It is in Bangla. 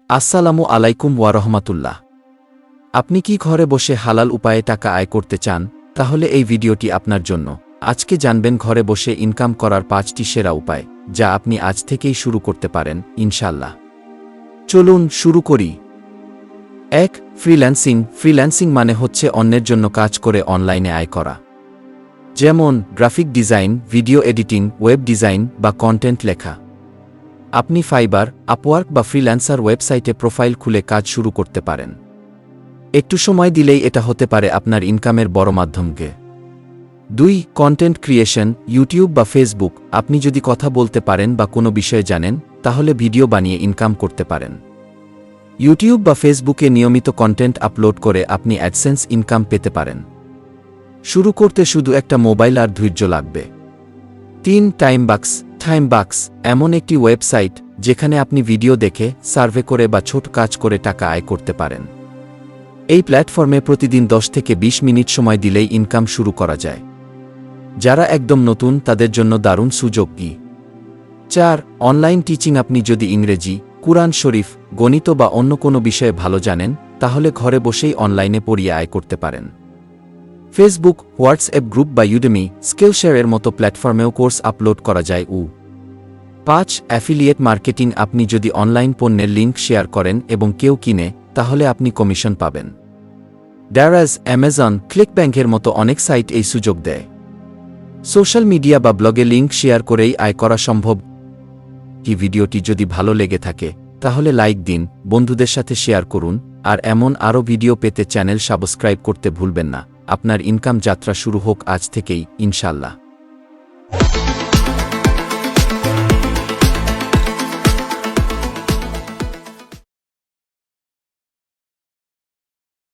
আসসালামু আলাইকুম ওয়া রাহমাতুল্লাহ। আপনি কি ঘরে বসে হালাল উপায়ে টাকা আয় করতে চান? তাহলে এই ভিডিওটি আপনার জন্য। আজকে জানবেন ঘরে বসে ইনকাম করার ৫টি সেরা উপায়, যা আপনি আজ থেকেই শুরু করতে পারেন ইনশাআল্লাহ। চলুন শুরু করি। ১. ফ্রিল্যান্সিং। ফ্রিল্যান্সিং মানে হচ্ছে অন্যের জন্য কাজ করে অনলাইনে আয় করা। যেমন graphic design, video editing, web design বা কন্টেন্ট লেখা। আপনি ফাইবার, আপওয়ার্ক বা ফ্রিল্যান্সার ওয়েবসাইটে প্রোফাইল খুলে কাজ শুরু করতে পারেন। একটু সময় দিলেই এটা হতে পারে আপনার ইনকামের বড় মাধ্যমকে। ২. Content creation. ইউটিউব বা ফেসবুক। আপনি যদি কথা বলতে পারেন বা কোনো বিষয়ে জানেন, তাহলে ভিডিও বানিয়ে ইনকাম করতে পারেন। ইউটিউব বা ফেসবুকে নিয়মিত কন্টেন্ট আপলোড করে আপনি অ্যাডসেন্স ইনকাম পেতে পারেন। শুরু করতে শুধু একটা মোবাইল আর ধৈর্য লাগবে। ৩. টাইমবাক্স এমন একটি ওয়েবসাইট যেখানে আপনি ভিডিও দেখে, সার্ভে করে বা ছোট কাজ করে টাকা আয় করতে পারেন। এই প্ল্যাটফর্মে প্রতিদিন ১০ থেকে ২০ মিনিট সময় দিলেই ইনকাম শুরু করা যায়। যারা একদম নতুন তাদের জন্য দারুণ সুযোগ কি। ৪. Online teaching. আপনি যদি ইংরেজি, কুরআন শরীফ, গণিত বা অন্য কোনো বিষয়ে ভালো জানেন, তাহলে ঘরে বসেই অনলাইনে পড়িয়ে আয় করতে পারেন। ফেসবুক, হোয়াটসঅ্যাপ গ্রুপ বা ইউডেমি, স্কিলশেয়ারের মতো প্ল্যাটফর্মেও কোর্স আপলোড করা যায়। ৫. Affiliate marketing. আপনি যদি অনলাইন পণ্যের লিঙ্ক শেয়ার করেন এবং কেউ কিনে, তাহলে আপনি কমিশন পাবেন। ড্যারাজ, অ্যামাজন, ক্লিকব্যাংকের মতো অনেক সাইট এই সুযোগ দেয়। সোশ্যাল মিডিয়া বা ব্লগে লিঙ্ক শেয়ার করেই আয় করা সম্ভব। কি ভিডিওটি যদি ভালো লেগে থাকে, তাহলে লাইক দিন, বন্ধুদের সাথে শেয়ার করুন, আর এমন আরও ভিডিও পেতে চ্যানেল সাবস্ক্রাইব করতে ভুলবেন না। আপনার ইনকাম যাত্রা শুরু হোক আজ থেকেই ইনশাআল্লাহ।